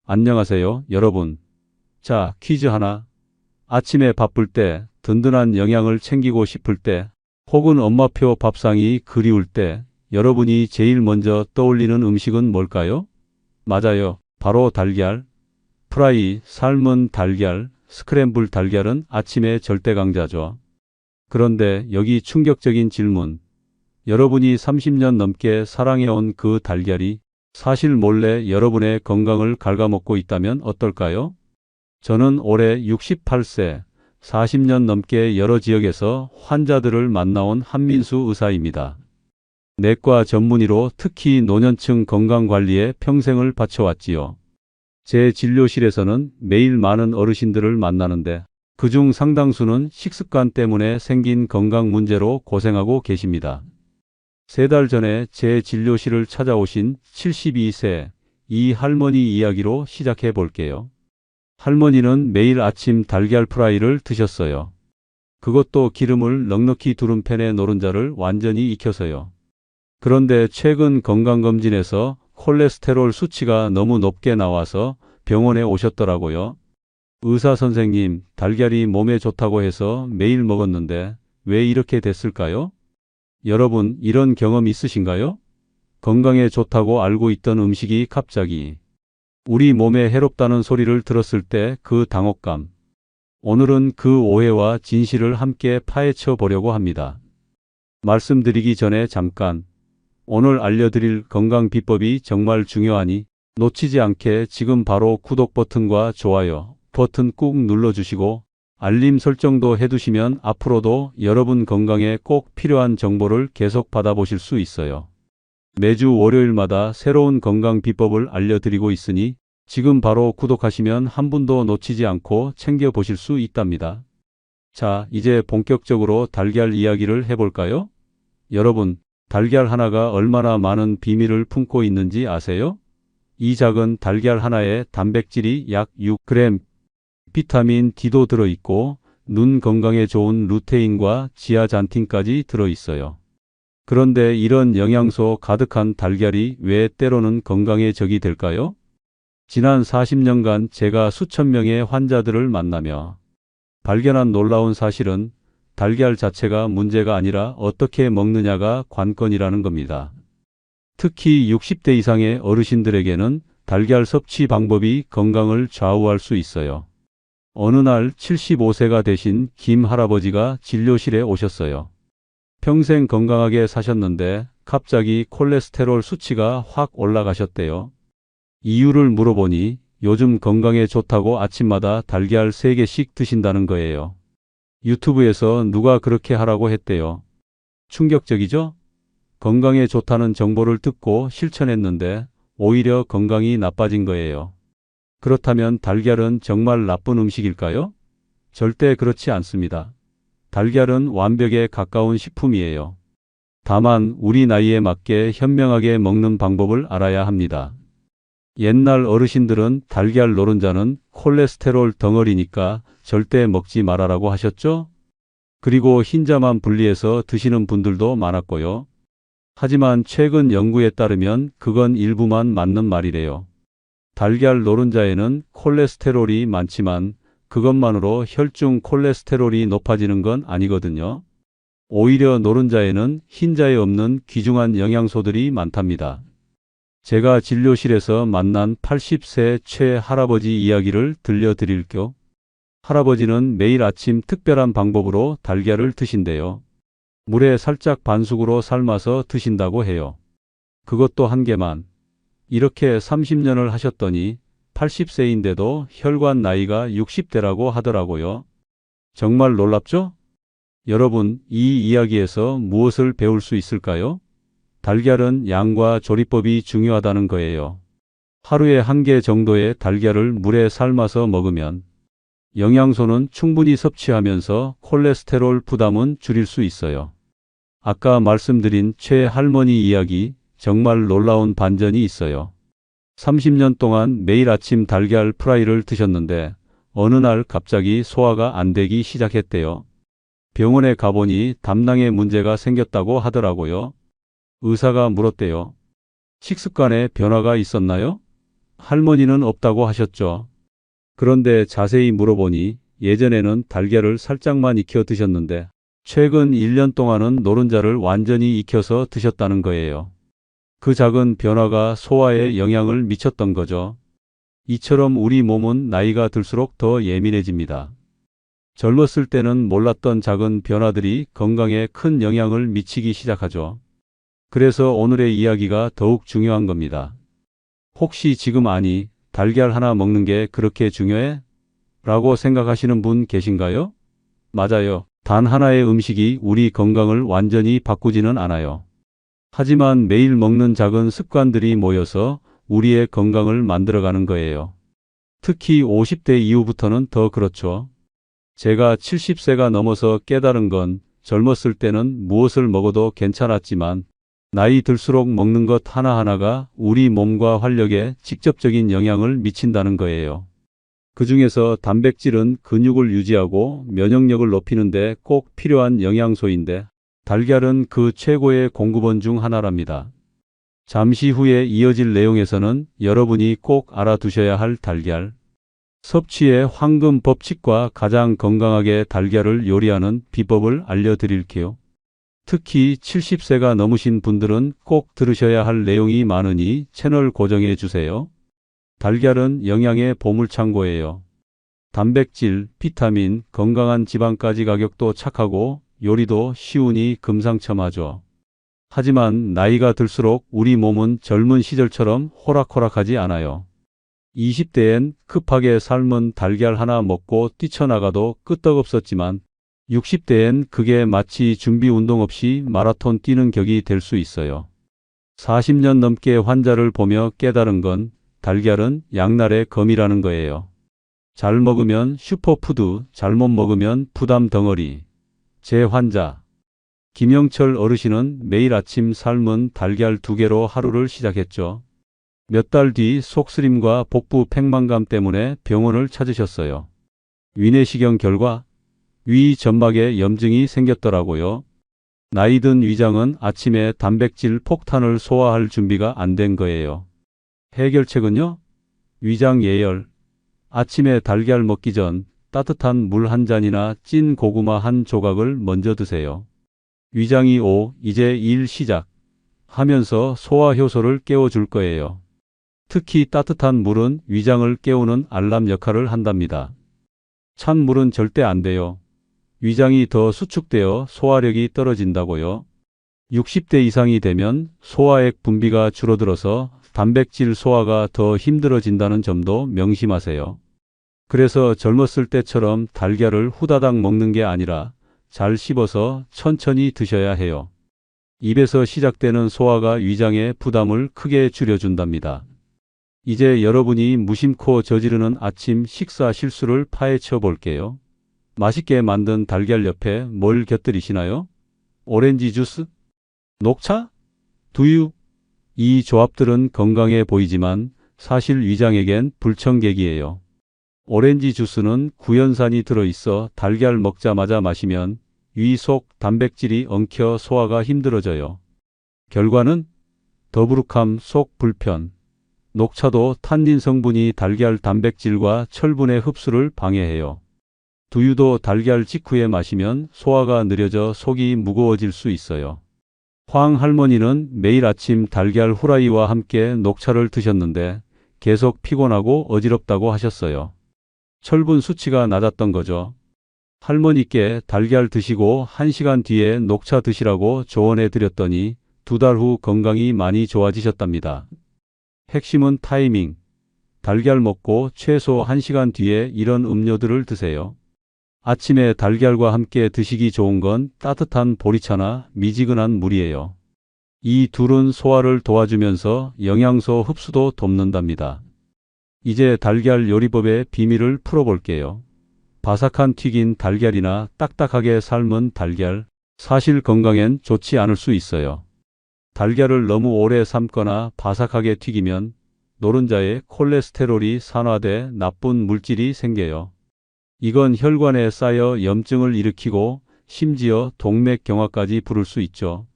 안녕하세요, 여러분. 자, 퀴즈 하나. 아침에 바쁠 때, 든든한 영양을 챙기고 싶을 때, 혹은 엄마표 밥상이 그리울 때, 여러분이 제일 먼저 떠올리는 음식은 뭘까요? 맞아요. 바로 달걀. 프라이, 삶은 달걀, 스크램블 달걀은 아침의 절대 강자죠. 그런데 여기 충격적인 질문. 여러분이 30년 넘게 사랑해온 그 달걀이 사실 몰래 여러분의 건강을 갉아먹고 있다면 어떨까요? 저는 올해 68세, 40년 넘게 여러 지역에서 환자들을 만나온 한민수 의사입니다. 내과 전문의로 특히 노년층 건강관리에 평생을 바쳐왔지요. 제 진료실에서는 매일 많은 어르신들을 만나는데 그중 상당수는 식습관 때문에 생긴 건강 문제로 고생하고 계십니다. 3달 전에 제 진료실을 찾아오신 72세 이 할머니 이야기로 시작해 볼게요. 할머니는 매일 아침 달걀 프라이를 드셨어요. 그것도 기름을 넉넉히 두른 팬에 노른자를 완전히 익혀서요. 그런데 최근 건강검진에서 콜레스테롤 수치가 너무 높게 나와서 병원에 오셨더라고요. 의사 선생님, 달걀이 몸에 좋다고 해서 매일 먹었는데 왜 이렇게 됐을까요? 여러분, 이런 경험 있으신가요? 건강에 좋다고 알고 있던 음식이 갑자기 우리 몸에 해롭다는 소리를 들었을 때 그 당혹감. 오늘은 그 오해와 진실을 함께 파헤쳐 보려고 합니다. 말씀드리기 전에 잠깐. 오늘 알려드릴 건강 비법이 정말 중요하니 놓치지 않게 지금 바로 구독 버튼과 좋아요 버튼 꾹 눌러주시고 알림 설정도 해두시면 앞으로도 여러분 건강에 꼭 필요한 정보를 계속 받아보실 수 있어요. 매주 월요일마다 새로운 건강 비법을 알려드리고 있으니 지금 바로 구독하시면 한 분도 놓치지 않고 챙겨보실 수 있답니다. 자, 이제 본격적으로 달걀 이야기를 해볼까요? 여러분, 달걀 하나가 얼마나 많은 비밀을 품고 있는지 아세요? 이 작은 달걀 하나에 단백질이 약 6g, 비타민 D도 들어있고 눈 건강에 좋은 루테인과 지아잔틴까지 들어있어요. 그런데 이런 영양소 가득한 달걀이 왜 때로는 건강에 적이 될까요? 지난 40년간 제가 수천 명의 환자들을 만나며 발견한 놀라운 사실은 달걀 자체가 문제가 아니라 어떻게 먹느냐가 관건이라는 겁니다. 특히 60대 이상의 어르신들에게는 달걀 섭취 방법이 건강을 좌우할 수 있어요. 어느 날 75세가 되신 김 할아버지가 진료실에 오셨어요. 평생 건강하게 사셨는데 갑자기 콜레스테롤 수치가 확 올라가셨대요. 이유를 물어보니 요즘 건강에 좋다고 아침마다 달걀 3개씩 드신다는 거예요. 유튜브에서 누가 그렇게 하라고 했대요. 충격적이죠? 건강에 좋다는 정보를 듣고 실천했는데 오히려 건강이 나빠진 거예요. 그렇다면 달걀은 정말 나쁜 음식일까요? 절대 그렇지 않습니다. 달걀은 완벽에 가까운 식품이에요. 다만 우리 나이에 맞게 현명하게 먹는 방법을 알아야 합니다. 옛날 어르신들은 달걀 노른자는 콜레스테롤 덩어리니까 절대 먹지 말아라고 하셨죠? 그리고 흰자만 분리해서 드시는 분들도 많았고요. 하지만 최근 연구에 따르면 그건 일부만 맞는 말이래요. 달걀 노른자에는 콜레스테롤이 많지만 그것만으로 혈중 콜레스테롤이 높아지는 건 아니거든요. 오히려 노른자에는 흰자에 없는 귀중한 영양소들이 많답니다. 제가 진료실에서 만난 80세 최 할아버지 이야기를 들려드릴게요. 할아버지는 매일 아침 특별한 방법으로 달걀을 드신대요. 물에 살짝 반숙으로 삶아서 드신다고 해요. 그것도 한 개만. 이렇게 30년을 하셨더니 80세인데도 혈관 나이가 60대라고 하더라고요. 정말 놀랍죠? 여러분, 이 이야기에서 무엇을 배울 수 있을까요? 달걀은 양과 조리법이 중요하다는 거예요. 하루에 1개 정도의 달걀을 물에 삶아서 먹으면 영양소는 충분히 섭취하면서 콜레스테롤 부담은 줄일 수 있어요. 아까 말씀드린 최 할머니 이야기, 정말 놀라운 반전이 있어요. 30년 동안 매일 아침 달걀 프라이를 드셨는데 어느 날 갑자기 소화가 안 되기 시작했대요. 병원에 가보니 담낭에 문제가 생겼다고 하더라고요. 의사가 물었대요. 식습관에 변화가 있었나요? 할머니는 없다고 하셨죠. 그런데 자세히 물어보니 예전에는 달걀을 살짝만 익혀 드셨는데 최근 1년 동안은 노른자를 완전히 익혀서 드셨다는 거예요. 그 작은 변화가 소화에 영향을 미쳤던 거죠. 이처럼 우리 몸은 나이가 들수록 더 예민해집니다. 젊었을 때는 몰랐던 작은 변화들이 건강에 큰 영향을 미치기 시작하죠. 그래서 오늘의 이야기가 더욱 중요한 겁니다. 혹시 지금 아니, 달걀 하나 먹는 게 그렇게 중요해? 라고 생각하시는 분 계신가요? 맞아요. 단 하나의 음식이 우리 건강을 완전히 바꾸지는 않아요. 하지만 매일 먹는 작은 습관들이 모여서 우리의 건강을 만들어가는 거예요. 특히 50대 이후부터는 더 그렇죠. 제가 70세가 넘어서 깨달은 건 젊었을 때는 무엇을 먹어도 괜찮았지만 나이 들수록 먹는 것 하나하나가 우리 몸과 활력에 직접적인 영향을 미친다는 거예요. 그 중에서 단백질은 근육을 유지하고 면역력을 높이는 데 꼭 필요한 영양소인데 달걀은 그 최고의 공급원 중 하나랍니다. 잠시 후에 이어질 내용에서는 여러분이 꼭 알아두셔야 할 달걀 섭취의 황금 법칙과 가장 건강하게 달걀을 요리하는 비법을 알려드릴게요. 특히 70세가 넘으신 분들은 꼭 들으셔야 할 내용이 많으니 채널 고정해 주세요. 달걀은 영양의 보물창고예요. 단백질, 비타민, 건강한 지방까지 가격도 착하고 요리도 쉬우니 금상첨화죠. 하지만 나이가 들수록 우리 몸은 젊은 시절처럼 호락호락하지 않아요. 20대엔 급하게 삶은 달걀 하나 먹고 뛰쳐나가도 끄떡없었지만 60대엔 그게 마치 준비 운동 없이 마라톤 뛰는 격이 될 수 있어요. 40년 넘게 환자를 보며 깨달은 건 달걀은 양날의 검이라는 거예요. 잘 먹으면 슈퍼푸드, 잘못 먹으면 부담 덩어리. 제 환자 김영철 어르신은 매일 아침 삶은 달걀 2개로 하루를 시작했죠. 몇 달 뒤 속쓰림과 복부 팽만감 때문에 병원을 찾으셨어요. 위내시경 결과 위 점막에 염증이 생겼더라고요. 나이 든 위장은 아침에 단백질 폭탄을 소화할 준비가 안 된 거예요. 해결책은요? 위장 예열. 아침에 달걀 먹기 전 따뜻한 물 한 잔이나 찐 고구마 한 조각을 먼저 드세요. 위장이 이제 일 시작 하면서 소화 효소를 깨워줄 거예요. 특히 따뜻한 물은 위장을 깨우는 알람 역할을 한답니다. 찬 물은 절대 안 돼요. 위장이 더 수축되어 소화력이 떨어진다고요. 60대 이상이 되면 소화액 분비가 줄어들어서 단백질 소화가 더 힘들어진다는 점도 명심하세요. 그래서 젊었을 때처럼 달걀을 후다닥 먹는 게 아니라 잘 씹어서 천천히 드셔야 해요. 입에서 시작되는 소화가 위장의 부담을 크게 줄여준답니다. 이제 여러분이 무심코 저지르는 아침 식사 실수를 파헤쳐 볼게요. 맛있게 만든 달걀 옆에 뭘 곁들이시나요? 오렌지 주스? 녹차? 두유? 이 조합들은 건강해 보이지만 사실 위장에겐 불청객이에요. 오렌지 주스는 구연산이 들어있어 달걀 먹자마자 마시면 위 속 단백질이 엉켜 소화가 힘들어져요. 결과는 더부룩함, 속 불편. 녹차도 탄닌 성분이 달걀 단백질과 철분의 흡수를 방해해요. 두유도 달걀 직후에 마시면 소화가 느려져 속이 무거워질 수 있어요. 황 할머니는 매일 아침 달걀 후라이와 함께 녹차를 드셨는데 계속 피곤하고 어지럽다고 하셨어요. 철분 수치가 낮았던 거죠. 할머니께 달걀 드시고 1시간 뒤에 녹차 드시라고 조언해 드렸더니 2달 후 건강이 많이 좋아지셨답니다. 핵심은 타이밍. 달걀 먹고 최소 1시간 뒤에 이런 음료들을 드세요. 아침에 달걀과 함께 드시기 좋은 건 따뜻한 보리차나 미지근한 물이에요. 이 둘은 소화를 도와주면서 영양소 흡수도 돕는답니다. 이제 달걀 요리법의 비밀을 풀어볼게요. 바삭한 튀긴 달걀이나 딱딱하게 삶은 달걀, 사실 건강엔 좋지 않을 수 있어요. 달걀을 너무 오래 삶거나 바삭하게 튀기면 노른자의 콜레스테롤이 산화돼 나쁜 물질이 생겨요. 이건 혈관에 쌓여 염증을 일으키고 심지어 동맥경화까지 부를 수 있죠.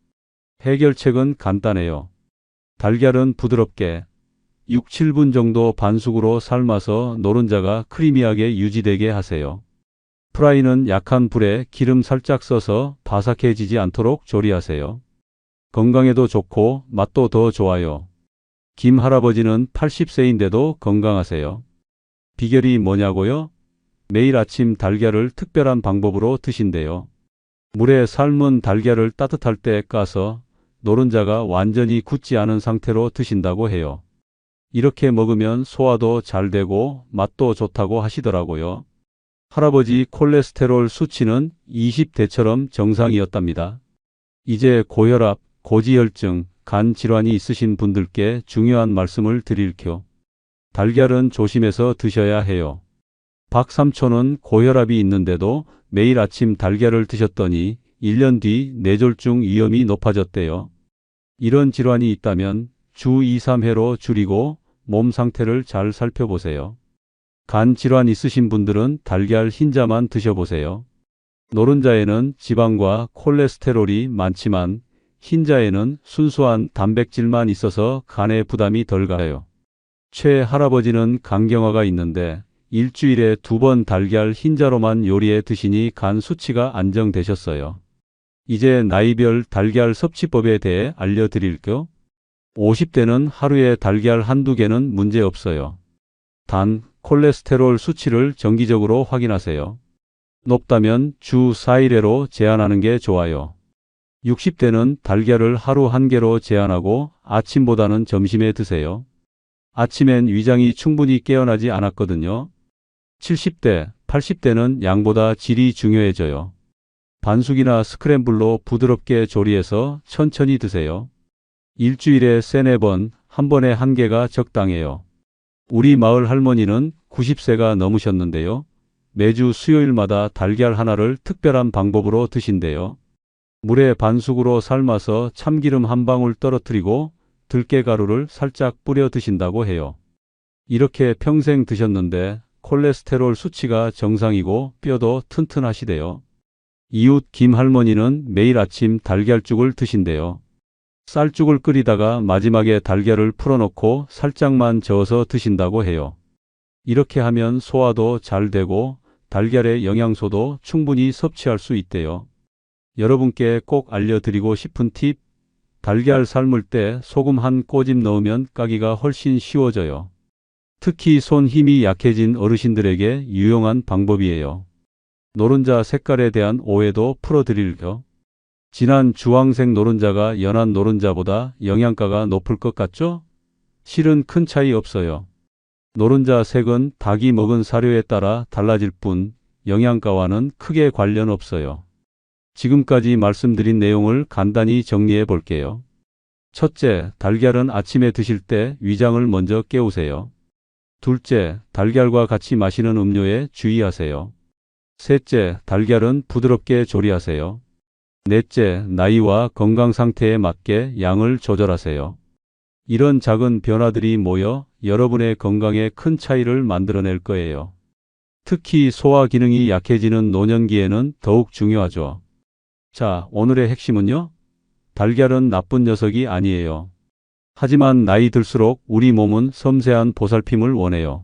해결책은 간단해요. 달걀은 부드럽게, 6, 7분 정도 반숙으로 삶아서 노른자가 크리미하게 유지되게 하세요. 프라이는 약한 불에 기름 살짝 써서 바삭해지지 않도록 조리하세요. 건강에도 좋고 맛도 더 좋아요. 김 할아버지는 80세인데도 건강하세요. 비결이 뭐냐고요? 매일 아침 달걀을 특별한 방법으로 드신대요. 물에 삶은 달걀을 따뜻할 때 까서 노른자가 완전히 굳지 않은 상태로 드신다고 해요. 이렇게 먹으면 소화도 잘 되고 맛도 좋다고 하시더라고요. 할아버지 콜레스테롤 수치는 20대처럼 정상이었답니다. 이제 고혈압, 고지혈증, 간 질환이 있으신 분들께 중요한 말씀을 드릴게요. 달걀은 조심해서 드셔야 해요. 박 삼촌은 고혈압이 있는데도 매일 아침 달걀을 드셨더니 1년 뒤 뇌졸중 위험이 높아졌대요. 이런 질환이 있다면 주 2, 3회로 줄이고 몸 상태를 잘 살펴보세요. 간 질환 있으신 분들은 달걀 흰자만 드셔보세요. 노른자에는 지방과 콜레스테롤이 많지만 흰자에는 순수한 단백질만 있어서 간에 부담이 덜 가요. 최 할아버지는 간경화가 있는데 일주일에 2번 달걀 흰자로만 요리해 드시니 간 수치가 안정되셨어요. 이제 나이별 달걀 섭취법에 대해 알려드릴게요. 50대는 하루에 달걀 한두 개는 문제 없어요. 단, 콜레스테롤 수치를 정기적으로 확인하세요. 높다면 주 4일회로 제한하는 게 좋아요. 60대는 달걀을 하루 1개로 제한하고 아침보다는 점심에 드세요. 아침엔 위장이 충분히 깨어나지 않았거든요. 70대, 80대는 양보다 질이 중요해져요. 반숙이나 스크램블로 부드럽게 조리해서 천천히 드세요. 일주일에 3-4번, 한 번에 1개가 적당해요. 우리 마을 할머니는 90세가 넘으셨는데요. 매주 수요일마다 달걀 하나를 특별한 방법으로 드신대요. 물에 반숙으로 삶아서 참기름 한 방울 떨어뜨리고 들깨가루를 살짝 뿌려 드신다고 해요. 이렇게 평생 드셨는데 콜레스테롤 수치가 정상이고 뼈도 튼튼하시대요. 이웃 김 할머니는 매일 아침 달걀죽을 드신대요. 쌀죽을 끓이다가 마지막에 달걀을 풀어놓고 살짝만 저어서 드신다고 해요. 이렇게 하면 소화도 잘 되고 달걀의 영양소도 충분히 섭취할 수 있대요. 여러분께 꼭 알려드리고 싶은 팁, 달걀 삶을 때 소금 한 꼬집 넣으면 까기가 훨씬 쉬워져요. 특히 손 힘이 약해진 어르신들에게 유용한 방법이에요. 노른자 색깔에 대한 오해도 풀어드릴게요. 진한 주황색 노른자가 연한 노른자보다 영양가가 높을 것 같죠? 실은 큰 차이 없어요. 노른자 색은 닭이 먹은 사료에 따라 달라질 뿐 영양가와는 크게 관련 없어요. 지금까지 말씀드린 내용을 간단히 정리해 볼게요. 첫째, 달걀은 아침에 드실 때 위장을 먼저 깨우세요. 둘째, 달걀과 같이 마시는 음료에 주의하세요. 셋째, 달걀은 부드럽게 조리하세요. 넷째, 나이와 건강 상태에 맞게 양을 조절하세요. 이런 작은 변화들이 모여 여러분의 건강에 큰 차이를 만들어낼 거예요. 특히 소화 기능이 약해지는 노년기에는 더욱 중요하죠. 자, 오늘의 핵심은요? 달걀은 나쁜 녀석이 아니에요. 하지만 나이 들수록 우리 몸은 섬세한 보살핌을 원해요.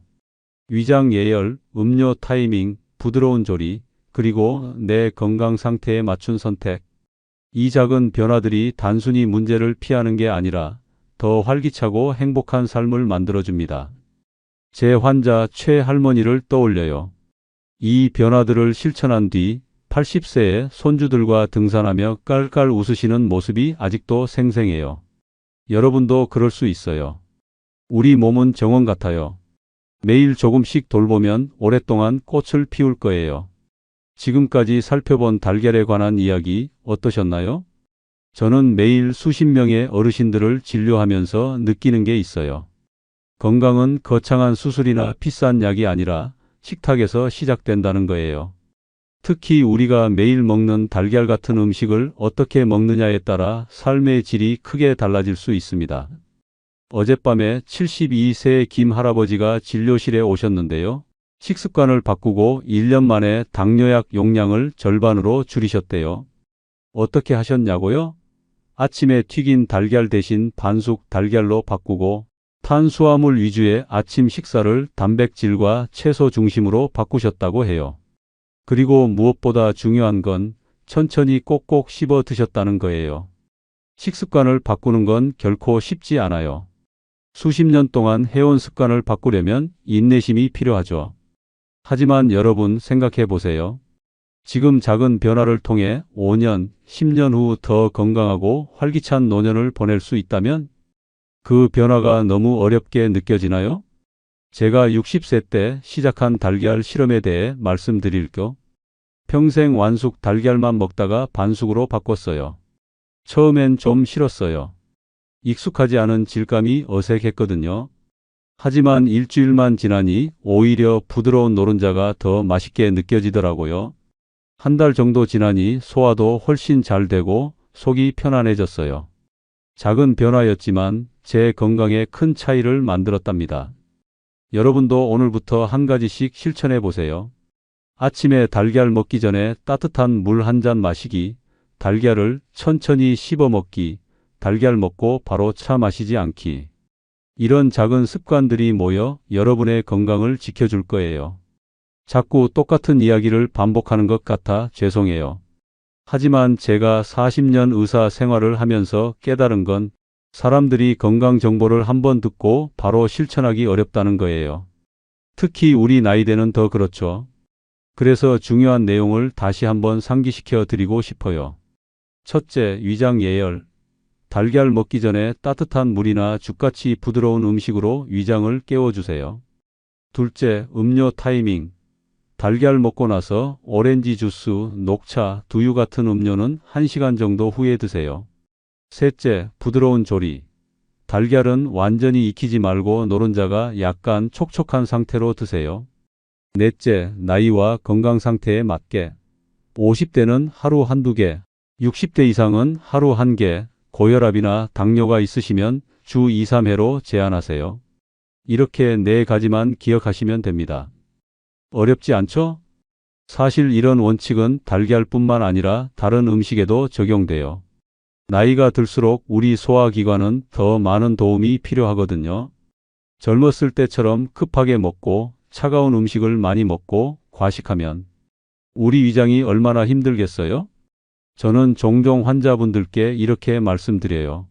위장 예열, 음료 타이밍, 부드러운 조리, 그리고 내 건강 상태에 맞춘 선택. 이 작은 변화들이 단순히 문제를 피하는 게 아니라 더 활기차고 행복한 삶을 만들어줍니다. 제 환자 최 할머니를 떠올려요. 이 변화들을 실천한 뒤 80세의 손주들과 등산하며 깔깔 웃으시는 모습이 아직도 생생해요. 여러분도 그럴 수 있어요. 우리 몸은 정원 같아요. 매일 조금씩 돌보면 오랫동안 꽃을 피울 거예요. 지금까지 살펴본 달걀에 관한 이야기 어떠셨나요? 저는 매일 수십 명의 어르신들을 진료하면서 느끼는 게 있어요. 건강은 거창한 수술이나 비싼 약이 아니라 식탁에서 시작된다는 거예요. 특히 우리가 매일 먹는 달걀 같은 음식을 어떻게 먹느냐에 따라 삶의 질이 크게 달라질 수 있습니다. 어젯밤에 72세의 김 할아버지가 진료실에 오셨는데요. 식습관을 바꾸고 1년 만에 당뇨약 용량을 절반으로 줄이셨대요. 어떻게 하셨냐고요? 아침에 튀긴 달걀 대신 반숙 달걀로 바꾸고 탄수화물 위주의 아침 식사를 단백질과 채소 중심으로 바꾸셨다고 해요. 그리고 무엇보다 중요한 건 천천히 꼭꼭 씹어 드셨다는 거예요. 식습관을 바꾸는 건 결코 쉽지 않아요. 수십 년 동안 해온 습관을 바꾸려면 인내심이 필요하죠. 하지만 여러분 생각해 보세요. 지금 작은 변화를 통해 5년, 10년 후 더 건강하고 활기찬 노년을 보낼 수 있다면 그 변화가 너무 어렵게 느껴지나요? 제가 60세 때 시작한 달걀 실험에 대해 말씀드릴게요. 평생 완숙 달걀만 먹다가 반숙으로 바꿨어요. 처음엔 좀 싫었어요. 익숙하지 않은 질감이 어색했거든요. 하지만 일주일만 지나니 오히려 부드러운 노른자가 더 맛있게 느껴지더라고요. 한 달 정도 지나니 소화도 훨씬 잘 되고 속이 편안해졌어요. 작은 변화였지만 제 건강에 큰 차이를 만들었답니다. 여러분도 오늘부터 한 가지씩 실천해 보세요. 아침에 달걀 먹기 전에 따뜻한 물 한 잔 마시기, 달걀을 천천히 씹어 먹기, 달걀 먹고 바로 차 마시지 않기. 이런 작은 습관들이 모여 여러분의 건강을 지켜줄 거예요. 자꾸 똑같은 이야기를 반복하는 것 같아 죄송해요. 하지만 제가 40년 의사 생활을 하면서 깨달은 건 사람들이 건강 정보를 한번 듣고 바로 실천하기 어렵다는 거예요. 특히 우리 나이대는 더 그렇죠. 그래서 중요한 내용을 다시 한번 상기시켜 드리고 싶어요. 첫째, 위장 예열. 달걀 먹기 전에 따뜻한 물이나 죽같이 부드러운 음식으로 위장을 깨워주세요. 둘째, 음료 타이밍. 달걀 먹고 나서 오렌지 주스, 녹차, 두유 같은 음료는 1시간 정도 후에 드세요. 셋째, 부드러운 조리. 달걀은 완전히 익히지 말고 노른자가 약간 촉촉한 상태로 드세요. 넷째, 나이와 건강 상태에 맞게. 50대는 하루 한두 개, 60대 이상은 하루 한 개, 고혈압이나 당뇨가 있으시면 주 2, 3회로 제한하세요. 이렇게 4가지만 기억하시면 됩니다. 어렵지 않죠? 사실 이런 원칙은 달걀뿐만 아니라 다른 음식에도 적용돼요. 나이가 들수록 우리 소화기관은 더 많은 도움이 필요하거든요. 젊었을 때처럼 급하게 먹고 차가운 음식을 많이 먹고 과식하면 우리 위장이 얼마나 힘들겠어요? 저는 종종 환자분들께 이렇게 말씀드려요.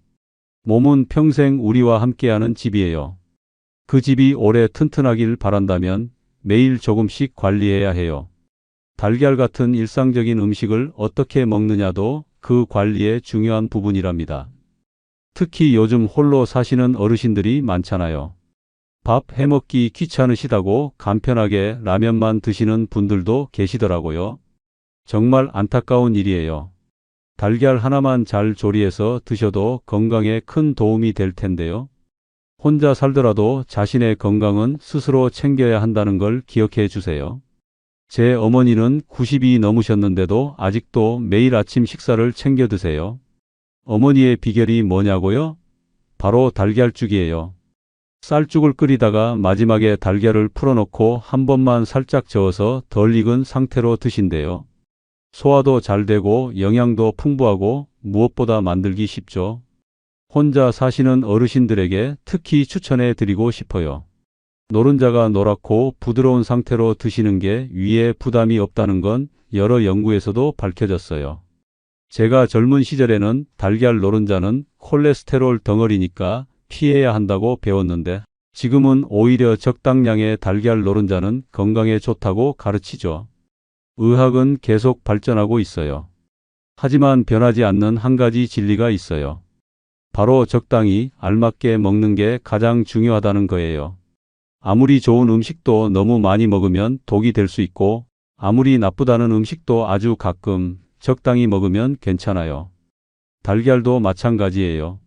몸은 평생 우리와 함께하는 집이에요. 그 집이 오래 튼튼하길 바란다면 매일 조금씩 관리해야 해요. 달걀 같은 일상적인 음식을 어떻게 먹느냐도 그 관리의 중요한 부분이랍니다. 특히 요즘 홀로 사시는 어르신들이 많잖아요. 밥 해먹기 귀찮으시다고 간편하게 라면만 드시는 분들도 계시더라고요. 정말 안타까운 일이에요. 달걀 하나만 잘 조리해서 드셔도 건강에 큰 도움이 될 텐데요. 혼자 살더라도 자신의 건강은 스스로 챙겨야 한다는 걸 기억해 주세요. 제 어머니는 90이 넘으셨는데도 아직도 매일 아침 식사를 챙겨 드세요. 어머니의 비결이 뭐냐고요? 바로 달걀죽이에요. 쌀죽을 끓이다가 마지막에 달걀을 풀어놓고 한 번만 살짝 저어서 덜 익은 상태로 드신대요. 소화도 잘 되고 영양도 풍부하고 무엇보다 만들기 쉽죠. 혼자 사시는 어르신들에게 특히 추천해 드리고 싶어요. 노른자가 노랗고 부드러운 상태로 드시는 게 위에 부담이 없다는 건 여러 연구에서도 밝혀졌어요. 제가 젊은 시절에는 달걀 노른자는 콜레스테롤 덩어리니까 피해야 한다고 배웠는데 지금은 오히려 적당량의 달걀 노른자는 건강에 좋다고 가르치죠. 의학은 계속 발전하고 있어요. 하지만 변하지 않는 한 가지 진리가 있어요. 바로 적당히 알맞게 먹는 게 가장 중요하다는 거예요. 아무리 좋은 음식도 너무 많이 먹으면 독이 될 수 있고 아무리 나쁘다는 음식도 아주 가끔 적당히 먹으면 괜찮아요. 달걀도 마찬가지예요.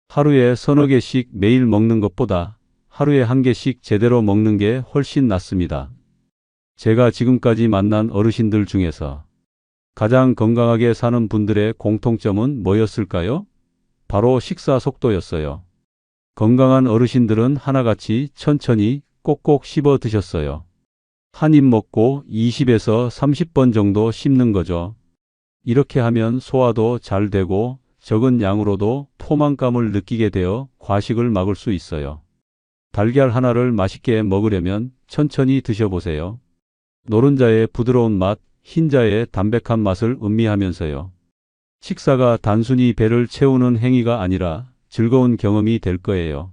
하루에 서너 개씩 매일 먹는 것보다 하루에 한 개씩 제대로 먹는 게 훨씬 낫습니다. 제가 지금까지 만난 어르신들 중에서 가장 건강하게 사는 분들의 공통점은 뭐였을까요? 바로 식사 속도였어요. 건강한 어르신들은 하나같이 천천히 꼭꼭 씹어 드셨어요. 한 입 먹고 20에서 30번 정도 씹는 거죠. 이렇게 하면 소화도 잘 되고 적은 양으로도 포만감을 느끼게 되어 과식을 막을 수 있어요. 달걀 하나를 맛있게 먹으려면 천천히 드셔보세요. 노른자의 부드러운 맛, 흰자의 담백한 맛을 음미하면서요. 식사가 단순히 배를 채우는 행위가 아니라 즐거운 경험이 될 거예요.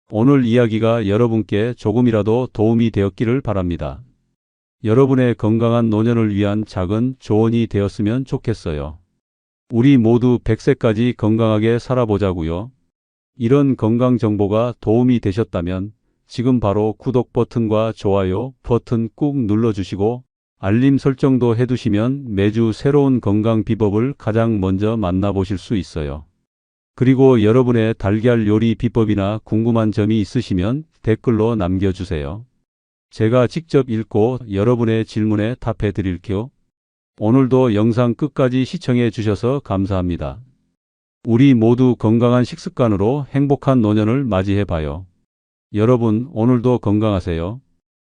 오늘 이야기가 여러분께 조금이라도 도움이 되었기를 바랍니다. 여러분의 건강한 노년을 위한 작은 조언이 되었으면 좋겠어요. 우리 모두 100세까지 건강하게 살아보자고요. 이런 건강 정보가 도움이 되셨다면 지금 바로 구독 버튼과 좋아요 버튼 꾹 눌러주시고 알림 설정도 해두시면 매주 새로운 건강 비법을 가장 먼저 만나보실 수 있어요. 그리고 여러분의 달걀 요리 비법이나 궁금한 점이 있으시면 댓글로 남겨주세요. 제가 직접 읽고 여러분의 질문에 답해 드릴게요. 오늘도 영상 끝까지 시청해 주셔서 감사합니다. 우리 모두 건강한 식습관으로 행복한 노년을 맞이해 봐요. 여러분, 오늘도 건강하세요.